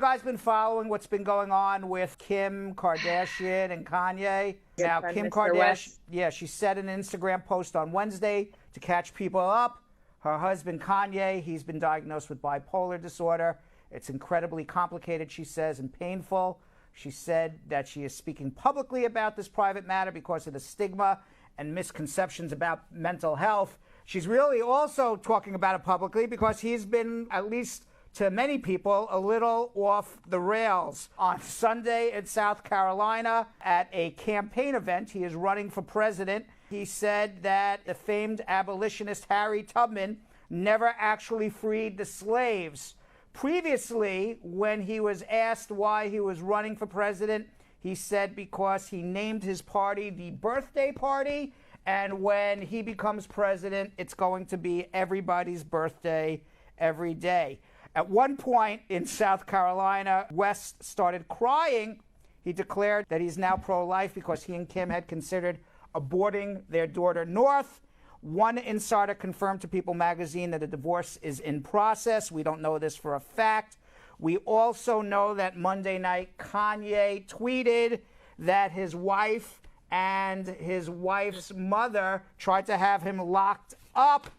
guys been following what's been going on with Kim Kardashian and Kanye? Now, Kim Kardashian, she said in an Instagram post on Wednesday to catch people up. Her husband, Kanye, he's been diagnosed with bipolar disorder. It's incredibly complicated, she says, and painful. She said that she is speaking publicly about this private matter because of the stigma and misconceptions about mental health. She's really also talking about it publicly because he's been, at least to many people, a little off the rails. On Sunday in South Carolina at a campaign event, he is running for president. He said that the famed abolitionist Harry Tubman never actually freed the slaves. Previously, when he was asked why he was running for president, he said because he named his party the Birthday Party, and when he becomes president, it's going to be everybody's birthday every day. At one point in South Carolina, West started crying. He declared that he's now pro-life because he and Kim had considered aborting their daughter North. One insider confirmed to People magazine that a divorce is in process. We don't know this for a fact. We also know that Monday night Kanye tweeted that his wife and his wife's mother tried to have him locked up.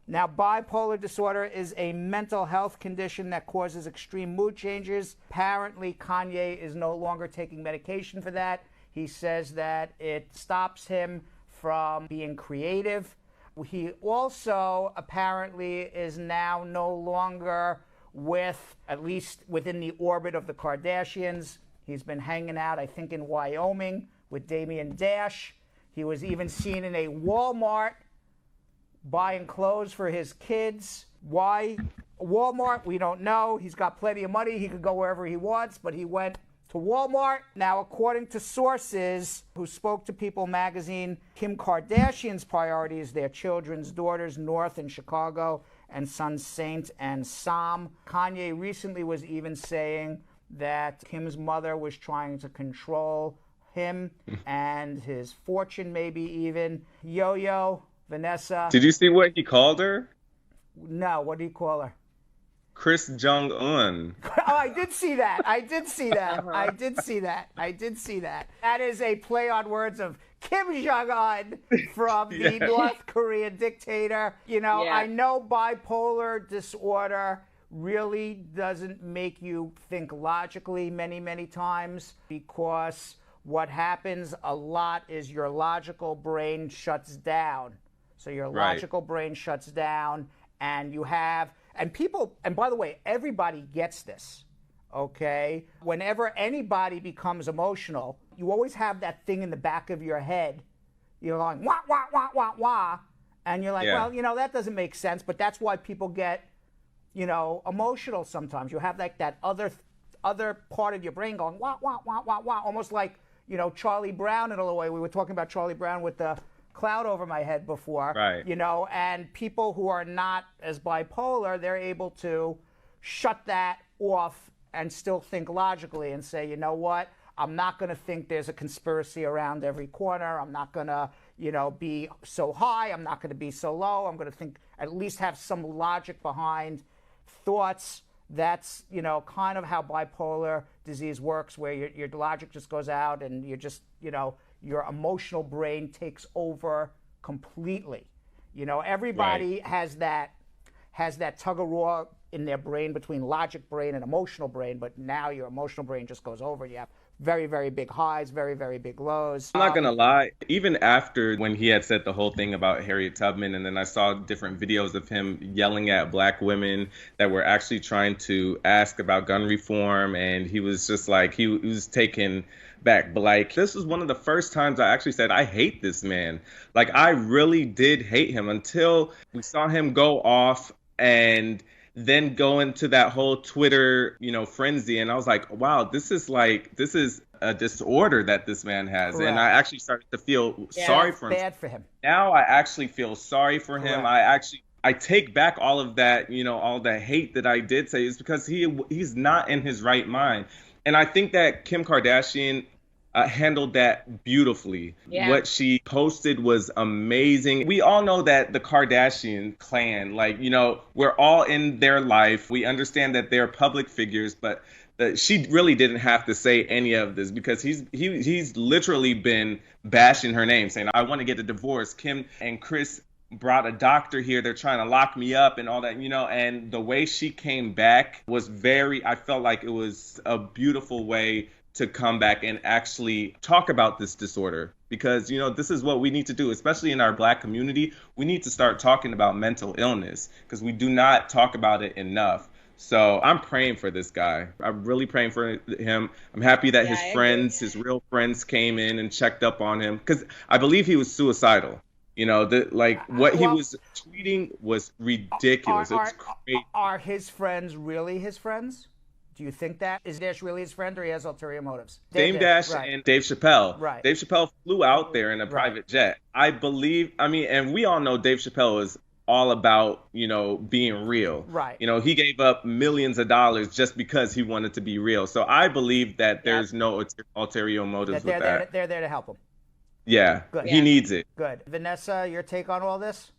Now, bipolar disorder is a mental health condition that causes extreme mood changes. Apparently, Kanye is no longer taking medication for that. He says that it stops him from being creative. He also apparently is now no longer with, at least within the orbit of the Kardashians. He's been hanging out, I think, in Wyoming with Damian Dash. He was even seen in a Walmart buying clothes for his kids. Why Walmart? We don't know. He's got plenty of money. He could go wherever he wants, but he went to Walmart. Now, according to sources who spoke to People magazine, Kim Kardashian's priority is their children's daughters, North in Chicago, and sons Saint and Sam. Kanye recently was even saying that Kim's mother was trying to control him and his fortune, maybe even. Yo-Yo, Vanessa. Did you see what he called her? No, what do you call her? Chris Jong-un. Oh, I did see that. I did see that. That is a play on words of Kim Jong-un from the North Korean dictator. You know, I know bipolar disorder really doesn't make you think logically many, many times, because what happens a lot is your logical brain shuts down. So your logical brain shuts down, and you have, and people, and by the way, everybody gets this, okay? Whenever anybody becomes emotional, you always have that thing in the back of your head. You're going, wah, wah, wah, wah, wah. And you're like, well, you know, that doesn't make sense, but that's why people get, you know, emotional sometimes. You have like that other part of your brain going, wah, wah, wah, wah, wah, almost like, you know, Charlie Brown in a little way. We were talking about Charlie Brown with the cloud over my head before, you know, and people who are not as bipolar, they're able to shut that off and still think logically and say, you know what, I'm not going to think there's a conspiracy around every corner. I'm not going to, you know, be so high. I'm not going to be so low. I'm going to think, at least have some logic behind thoughts. That's, you know, kind of how bipolar disease works, where your logic just goes out and you're just, you know, your emotional brain takes over completely. You know, everybody has that tug of war in their brain between logic brain and emotional brain, but now your emotional brain just goes over. You have very, very big highs, very, very big lows. I'm not gonna lie, even after when he had said the whole thing about Harriet Tubman, and then I saw different videos of him yelling at black women that were actually trying to ask about gun reform, and he was just like, he was taken back. But like, this was one of the first times I actually said, I hate this man. Like, I really did hate him until we saw him go off and then go into that whole Twitter, you know, frenzy. And I was like, wow, this is a disorder that this man has. Correct. And I actually started to feel sorry for him. Bad for him. Now I actually feel sorry for him. I take back all of that, you know, all the hate that I did say, is because he's not in his right mind. And I think that Kim Kardashian handled that beautifully. Yeah. What she posted was amazing. We all know that the Kardashian clan, like, you know, we're all in their life. We understand that they're public figures, but that she really didn't have to say any of this, because he's literally been bashing her name, saying, I want to get a divorce. Kim and Chris brought a doctor here. They're trying to lock me up and all that, and the way she came back was I felt like it was a beautiful way to come back and actually talk about this disorder, because, this is what we need to do, especially in our Black community. We need to start talking about mental illness, because we do not talk about it enough. So I'm praying for this guy. I'm really praying for him. I'm happy that his real friends came in and checked up on him, because I believe he was suicidal. He was tweeting was ridiculous. It's crazy. Are his friends really his friends? Do you think that? Is Dash really his friend, or he has ulterior motives? Dame Dash and Dave Chappelle. Right. Dave Chappelle flew out there in a private jet. I believe, and we all know Dave Chappelle is all about, being real. Right. He gave up millions of dollars just because he wanted to be real. So I believe that there's no ulterior motives with that. They're there to help him. Yeah. Good. He needs it. Good. Vanessa, your take on all this?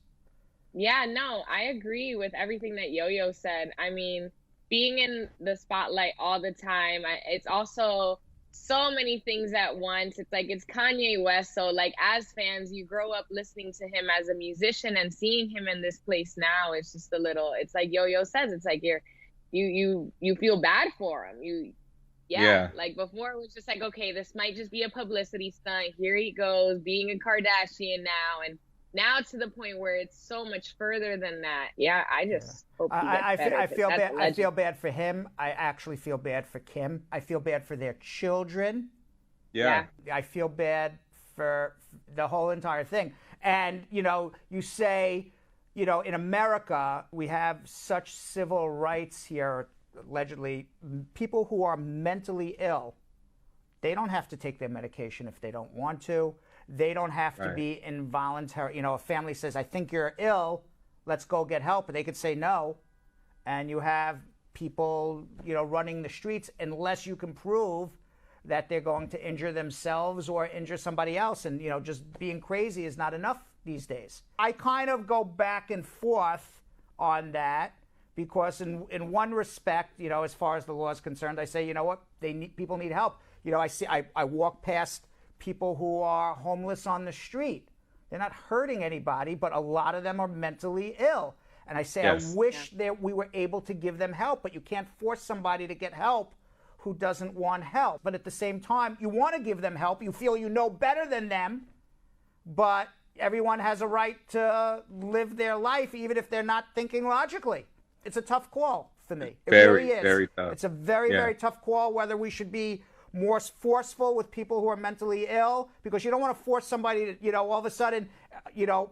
Yeah, no, I agree with everything that Yo-Yo said. I mean, being in the spotlight all the time, it's also so many things at once. It's like, it's Kanye West. So like, as fans, you grow up listening to him as a musician, and seeing him in this place now, it's just it's like Yo-Yo says, it's like you feel bad for him. Like before it was just like, okay, this might just be a publicity stunt. Here he goes being a Kardashian now. And now to the point where it's so much further than that. Yeah, I just hope he gets better. I feel bad. I feel bad for him. I actually feel bad for Kim. I feel bad for their children. Yeah. I feel bad for the whole entire thing. And, you say, in America, we have such civil rights here, allegedly. People who are mentally ill, they don't have to take their medication if they don't want to. They don't have to be involuntary. A family says, I think you're ill, let's go get help. But they could say no. And you have people, running the streets, unless you can prove that they're going to injure themselves or injure somebody else. And, just being crazy is not enough these days. I kind of go back and forth on that, because in one respect, as far as the law is concerned, I say, you know what, people need help. I walk past people who are homeless on the street. They're not hurting anybody, but a lot of them are mentally ill. And I say, I wish that we were able to give them help, but you can't force somebody to get help who doesn't want help. But at the same time, you want to give them help. You feel you know better than them, but everyone has a right to live their life, even if they're not thinking logically. It's a tough call for me. It really is. Very tough. It's a very, very tough call, whether we should be more forceful with people who are mentally ill, because you don't want to force somebody to, all of a sudden,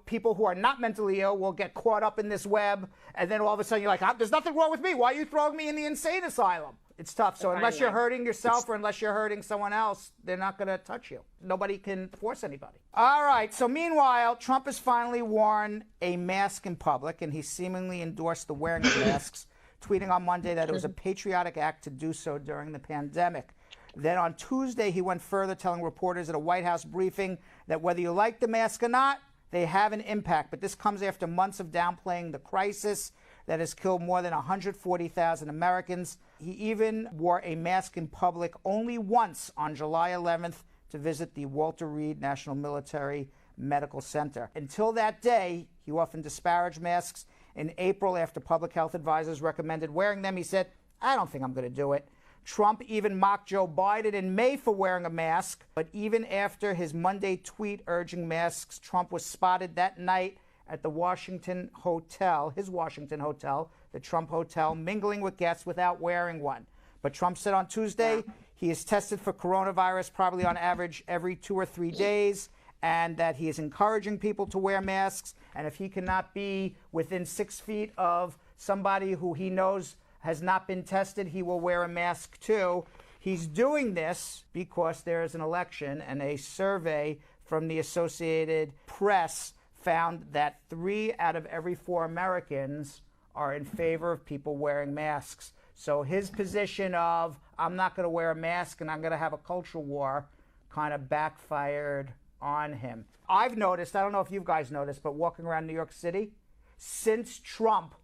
people who are not mentally ill will get caught up in this web, and then all of a sudden you're like, there's nothing wrong with me. Why are you throwing me in the insane asylum? It's tough. So unless you're hurting yourself or unless you're hurting someone else, they're not going to touch you. Nobody can force anybody. All right. So meanwhile, Trump has finally worn a mask in public, and he seemingly endorsed the wearing of masks, tweeting on Monday that it was a patriotic act to do so during the pandemic. Then on Tuesday, he went further, telling reporters at a White House briefing that whether you like the mask or not, they have an impact. But this comes after months of downplaying the crisis that has killed more than 140,000 Americans. He even wore a mask in public only once on July 11th to visit the Walter Reed National Military Medical Center. Until that day, he often disparaged masks. In April, after public health advisors recommended wearing them, he said, I don't think I'm going to do it. Trump even mocked Joe Biden in May for wearing a mask. But even after his Monday tweet urging masks, Trump was spotted that night at the Washington Hotel, his Washington Hotel, the Trump Hotel, mingling with guests without wearing one. But Trump said on Tuesday he is tested for coronavirus probably on average every 2 or 3 days, and that he is encouraging people to wear masks. And if he cannot be within 6 feet of somebody who he knows has not been tested, he will wear a mask too. He's doing this because there is an election, and a survey from the Associated Press found that 3 out of every 4 Americans are in favor of people wearing masks. So his position of, I'm not going to wear a mask and I'm going to have a cultural war, kind of backfired on him. I've noticed, I don't know if you guys noticed, but walking around New York City, since Trump,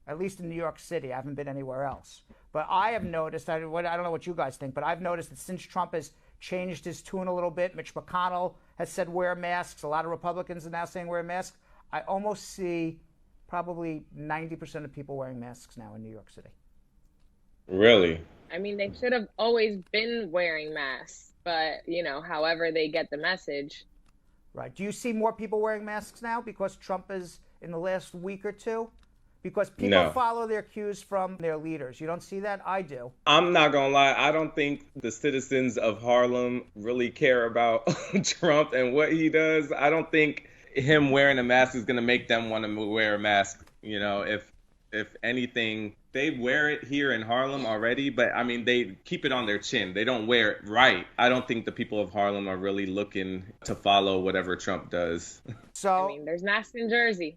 at least in New York City, I haven't been anywhere else, But I have noticed, I don't know what you guys think, but I've noticed that since Trump has changed his tune a little bit, Mitch McConnell has said wear masks, a lot of Republicans are now saying wear masks, I almost see probably 90% of people wearing masks now in New York City. Really? I mean, they should have always been wearing masks, but, however they get the message. Right. Do you see more people wearing masks now because Trump is in the last week or two? Because people follow their cues from their leaders. You don't see that? I do. I'm not going to lie. I don't think the citizens of Harlem really care about Trump and what he does. I don't think him wearing a mask is going to make them want to wear a mask. If anything, they wear it here in Harlem already, but I mean, they keep it on their chin. They don't wear it right. I don't think the people of Harlem are really looking to follow whatever Trump does. So, there's masks in Jersey.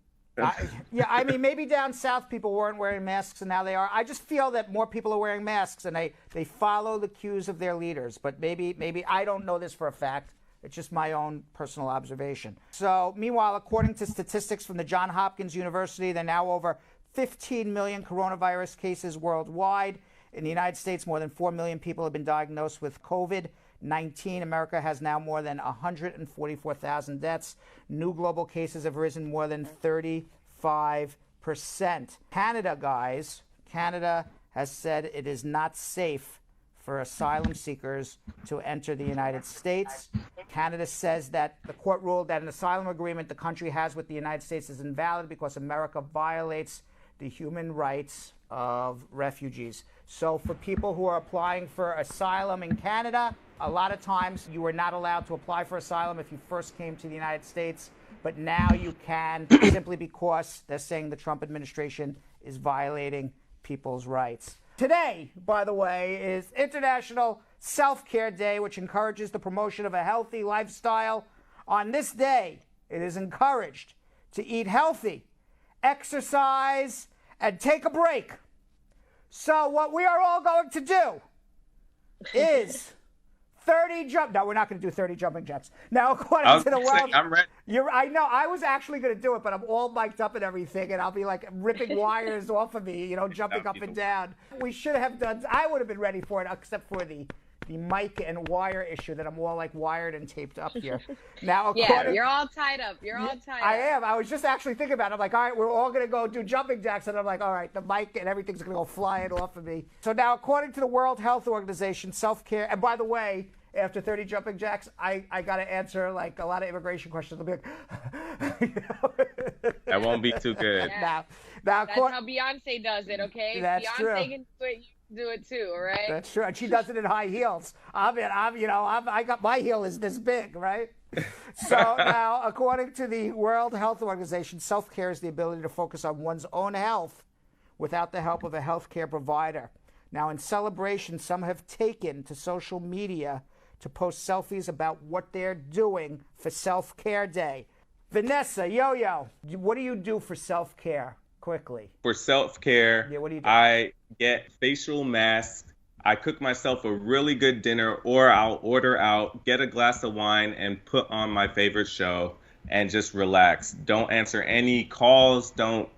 Maybe down south people weren't wearing masks and now they are. I just feel that more people are wearing masks and they follow the cues of their leaders. But maybe I don't know this for a fact. It's just my own personal observation. So, meanwhile, according to statistics from the John Hopkins University, there are now over 15 million coronavirus cases worldwide. In the United States, more than 4 million people have been diagnosed with COVID-19. America has now more than 144,000 deaths. New global cases have risen more than 35%. Canada, guys, Canada has said it is not safe for asylum seekers to enter the United States. Canada says that the court ruled that an asylum agreement the country has with the United States is invalid because America violates the human rights of refugees. So for people who are applying for asylum in Canada, a lot of times you were not allowed to apply for asylum if you first came to the United States, but now you can simply because they're saying the Trump administration is violating people's rights. Today, by the way, is International Self-Care Day, which encourages the promotion of a healthy lifestyle. On this day, it is encouraged to eat healthy, exercise, and take a break. So what we are all going to do is 30 jump. No, we're not going to do 30 jumping jacks. Now, according to the world, I'm ready. I know. I was actually going to do it, but I'm all mic'd up and everything, and I'll be like ripping wires off of me, jumping up and down. We should have done. I would have been ready for it, except for the mic and wire issue that I'm all like wired and taped up here. Now, you're all tied up. I am. I was just actually thinking about it. I'm like, all right, we're all going to go do jumping jacks. And I'm like, all right, the mic and everything's going to go flying off of me. So now, according to the World Health Organization, self-care, and by the way, after 30 jumping jacks, I got to answer like a lot of immigration questions. I'll be like, that won't be too good. Yeah. Now, that's how Beyonce does it, okay? That's Beyonce true. Can do it. Do it too, all right? That's true. And she does it in high heels. I got my heel is this big, right? So now, according to the World Health Organization, self-care is the ability to focus on one's own health without the help of a healthcare provider. Now, in celebration, some have taken to social media to post selfies about what they're doing for Self-Care Day. Vanessa, Yo-Yo, what do you do for self-care? Quickly. For self-care, what do you do? I get facial masks. I cook myself a really good dinner, or I'll order out, get a glass of wine, and put on my favorite show and just relax. Don't answer any calls. Don't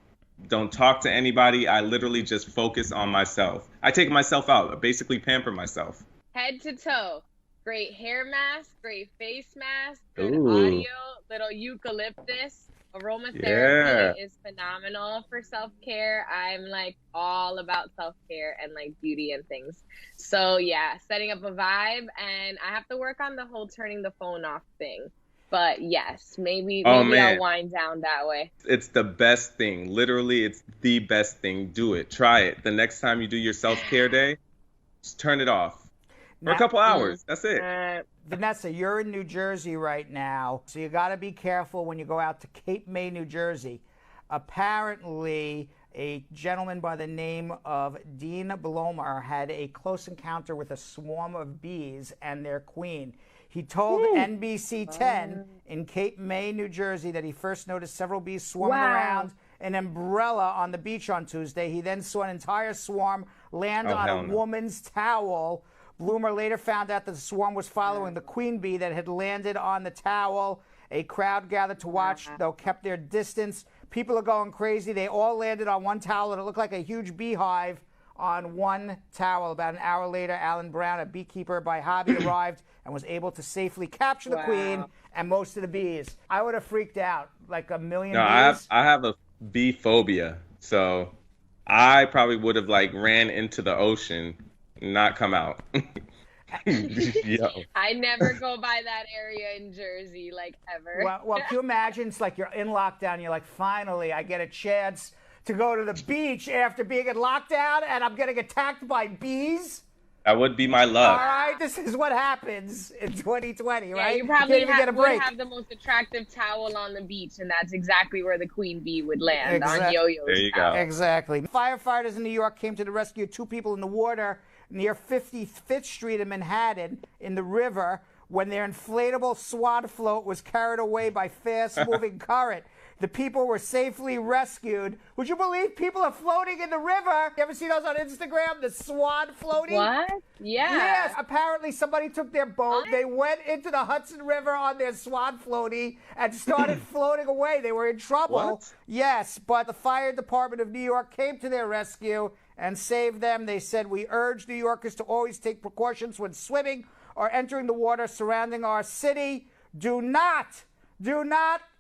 talk to anybody. I literally just focus on myself. I take myself out. I basically pamper myself. Head to toe. Great hair mask, great face mask, good audio, little eucalyptus. Aromatherapy is phenomenal for self-care. I'm like all about self-care and like beauty and things. So yeah, setting up a vibe, and I have to work on the whole turning the phone off thing. But yes, maybe I'll wind down that way. It's the best thing. Literally, it's the best thing. Do it. Try it. The next time you do your self-care day, just turn it off. For a couple hours. That's it. Vanessa, you're in New Jersey right now, so you got to be careful when you go out to Cape May, New Jersey. Apparently, a gentleman by the name of Dean Blomer had a close encounter with a swarm of bees and their queen. He told NBC 10 in Cape May, New Jersey, that he first noticed several bees swarming around an umbrella on the beach on Tuesday. He then saw an entire swarm land on a woman's towel. Bloomer later found out that the swarm was following the queen bee that had landed on the towel. A crowd gathered to watch, though kept their distance. People are going crazy. They all landed on one towel, and it looked like a huge beehive on one towel. About an hour later, Alan Brown, a beekeeper by hobby, arrived and was able to safely capture the queen and most of the bees. I would have freaked out, like a million bees. I have a bee phobia, so I probably would have like ran into the ocean, not come out. Yo. I never go by that area in Jersey, like, ever. Well, can you imagine? It's like you're in lockdown. You're like, finally, I get a chance to go to the beach after being in lockdown, and I'm getting attacked by bees. That would be my luck. All right, this is what happens in 2020, right? You probably would have the most attractive towel on the beach, and that's exactly where the queen bee would land, on Yo-Yo's There you towel. go. Exactly. Firefighters in New York came to the rescue of 2 people in the water near 55th Street in Manhattan in the river when their inflatable swan float was carried away by fast-moving current. The people were safely rescued. Would you believe people are floating in the river? You ever see those on Instagram? The swan floating? What? Yeah. Yes. Apparently somebody took their boat. They went into the Hudson River on their swan floaty and started floating away. They were in trouble. What? Yes, but the fire department of New York came to their rescue and saved them. They said, "We urge New Yorkers to always take precautions when swimming or entering the water surrounding our city. Do not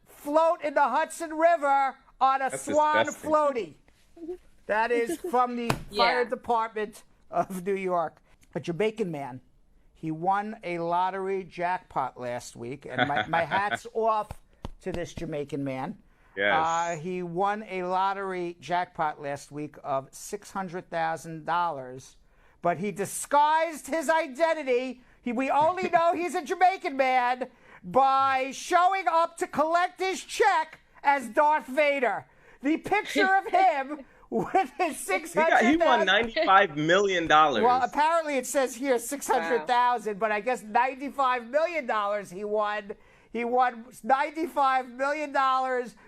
float in the Hudson River on a swan disgusting. floaty." That is from the fire department of New York. A Jamaican man, he won a lottery jackpot last week, and my hat's off to this Jamaican man. Yes. He won a lottery jackpot last week of $600,000, but he disguised his identity. We only know he's a Jamaican man by showing up to collect his check as Darth Vader. The picture of him with his $600,000. He won $95 million. Well, apparently it says here $600,000, but I guess $95 million he won. He won $95 million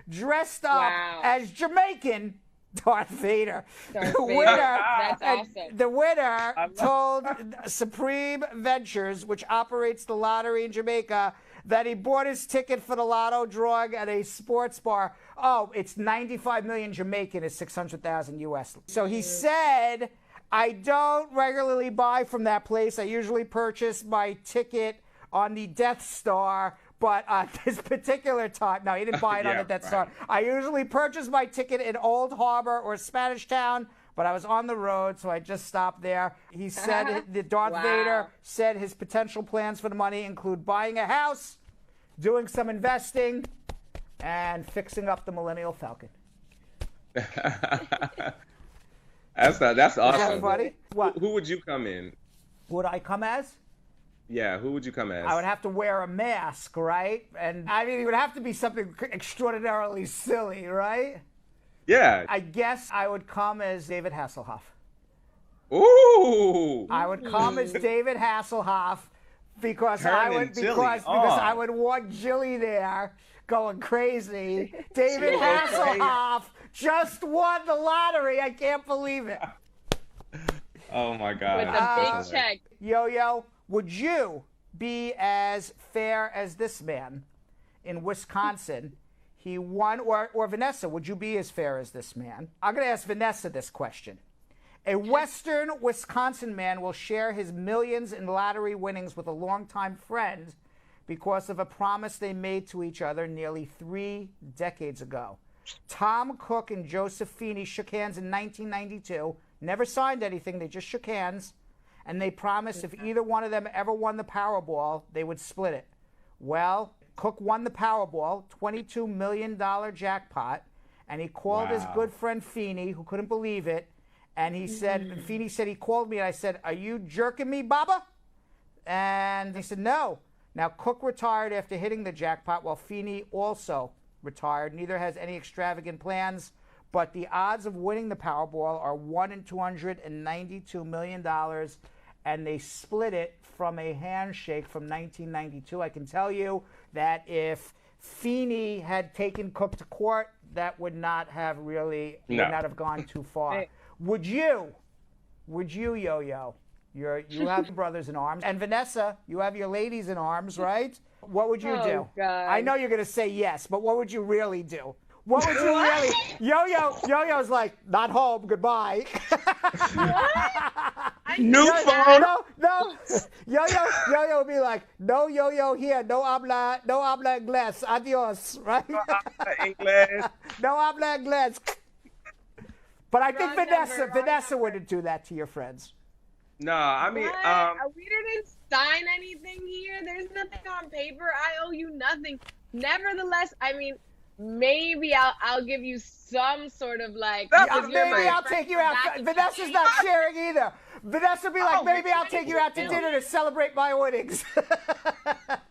dressed up as Jamaican Darth Vader. Darth The Vader. winner, That's awesome. The winner told Supreme Ventures, which operates the lottery in Jamaica, that he bought his ticket for the lotto drawing at a sports bar. Oh, it's 95 million Jamaican is 600,000 US. So he said, "I don't regularly buy from that place. I usually purchase my ticket on the Death Star. But this particular time," no, he didn't buy it on the Death Star. "I usually purchase my ticket in Old Harbor or Spanish Town, but I was on the road, so I just stopped there." He said the Darth Vader said his potential plans for the money include buying a house, doing some investing, and fixing up the Millennial Falcon. That's awesome. Is that funny? What? Who would you come in? Would I come as? Yeah, who would you come as? I would have to wear a mask, right? And I mean, it would have to be something extraordinarily silly, right? Yeah. I guess I would come as David Hasselhoff. Ooh. I would come as David Hasselhoff because I would Turning because Jilly I on. would want Jilly there going crazy. David Hasselhoff just won the lottery. I can't believe it. Oh my God. With a big check. Yo-Yo, would you be as fair as this man in Wisconsin? He won, or Vanessa, would you be as fair as this man? I'm going to ask Vanessa this question. A Western Wisconsin man will share his millions in lottery winnings with a longtime friend because of a promise they made to each other nearly 3 decades ago. Tom Cook and Joseph Feeney shook hands in 1992, never signed anything, they just shook hands, and they promised if either one of them ever won the Powerball, they would split it. Well, Cook won the Powerball, $22 million jackpot, and he called his good friend Feeney, who couldn't believe it, and he said, and Feeney said, he called me, and I said, "Are you jerking me, Baba?" And he said, "No." Now, Cook retired after hitting the jackpot, while Feeney also retired. Neither has any extravagant plans, but the odds of winning the Powerball are 1 in $292 million, and they split it from a handshake from 1992. I can tell you that if Feeney had taken Cook to court, that would not have really would not have gone too far. Right. Would you, Yo-Yo? You have brothers in arms, and Vanessa, you have your ladies in arms, right? What would you do? God. I know you're going to say yes, but what would you really do? What would you really? Yo-Yo's like, not home, goodbye. New phone. No. Yo-Yo would be like, no Yo-Yo here, no habla inglés, adios, right? No habla inglés. No habla inglés. But I think Vanessa wouldn't do that to your friends. No, I mean, we didn't sign anything here. There's nothing on paper. I owe you nothing. Nevertheless, I mean, maybe I'll give you some sort of like. Maybe I'll take you out. Vanessa's not sharing either. Vanessa will be like, maybe I'll take you out to dinner to celebrate my winnings.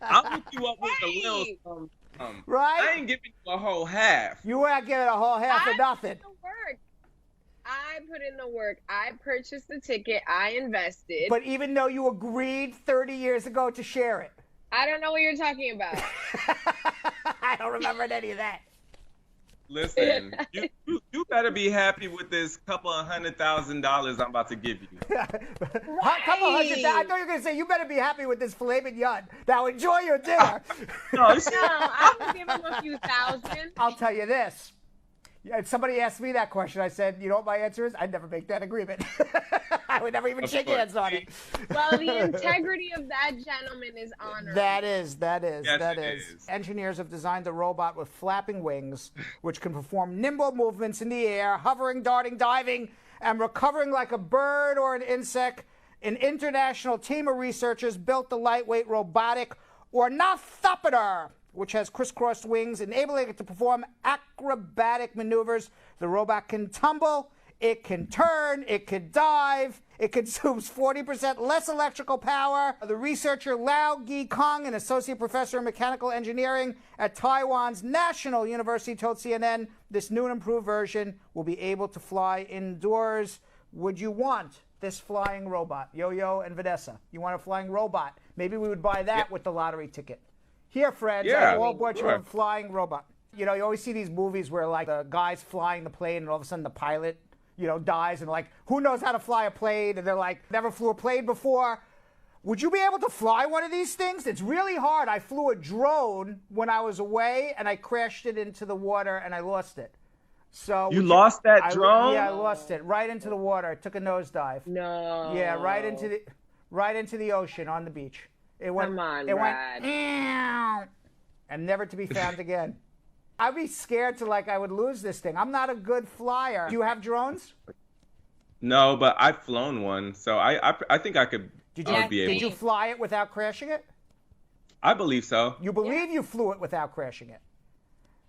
I'll hook you up with a little something. Right? I ain't giving you a whole half. You weren't giving a whole half of nothing. I put in the work. I purchased the ticket. I invested. But even though you agreed 30 years ago to share it. I don't know what you're talking about. I don't remember any of that. Listen, you better be happy with this couple of $100,000 I'm about to give you. Couple $100,000. I thought you were going to say, you better be happy with this filet mignon. Now enjoy your dinner. No, I would give him a few thousand. I'll tell you this. Somebody asked me that question. I said, you know what my answer is? I'd never make that agreement. I would never even shake hands on it. Well, the integrity of that gentleman is honored. That is. Yes, that it is. Engineers have designed a robot with flapping wings, which can perform nimble movements in the air, hovering, darting, diving, and recovering like a bird or an insect. An international team of researchers built the lightweight robotic ornithopter, which has crisscrossed wings, enabling it to perform acrobatic maneuvers. The robot can tumble, it can turn, it can dive, it consumes 40% less electrical power. The researcher Lau Gi Kong, an associate professor in mechanical engineering at Taiwan's National University, told CNN this new and improved version will be able to fly indoors. Would you want this flying robot? Yo-Yo and Vanessa, you want a flying robot? Maybe we would buy that with the lottery ticket. Here, friends, I all bought you a flying robot. You know, you always see these movies where, like, the guy's flying the plane and all of a sudden the pilot, you know, dies and, like, who knows how to fly a plane? And they're like, never flew a plane before. Would you be able to fly one of these things? It's really hard. I flew a drone when I was away and I crashed it into the water and I lost it. So you lost that drone? Yeah, I lost it right into the water. I took a nosedive. No. Yeah, right into the ocean on the beach. It went, Come on, Brad. And never to be found again. I'd be scared to, like, I would lose this thing. I'm not a good flyer. Do you have drones? No, but I've flown one, so I think I could be able. Did you fly it without crashing it? I believe so. You believe you flew it without crashing it?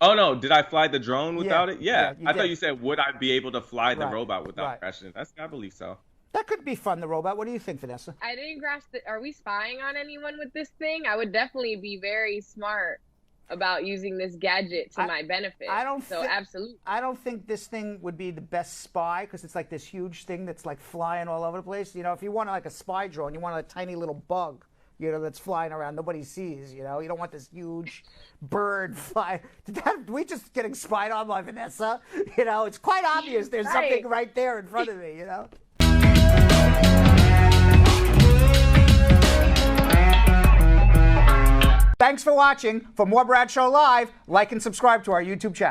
Oh, no. Did I fly the drone without it? Yeah. I did. thought you said, would I be able to fly the robot without crashing it? I believe so. That could be fun, the robot. What do you think, Vanessa? I didn't grasp it. Are we spying on anyone with this thing? I would definitely be very smart about using this gadget to my benefit. Absolutely. I don't think this thing would be the best spy because it's like this huge thing that's like flying all over the place. You know, if you want like a spy drone, you want a tiny little bug, you know, that's flying around. Nobody sees, you know. You don't want this huge bird fly. Did we just getting spied on by Vanessa? You know, it's quite obvious there's something right there in front of me, you know. Thanks for watching. For more Brad Show Live, like and subscribe to our YouTube channel.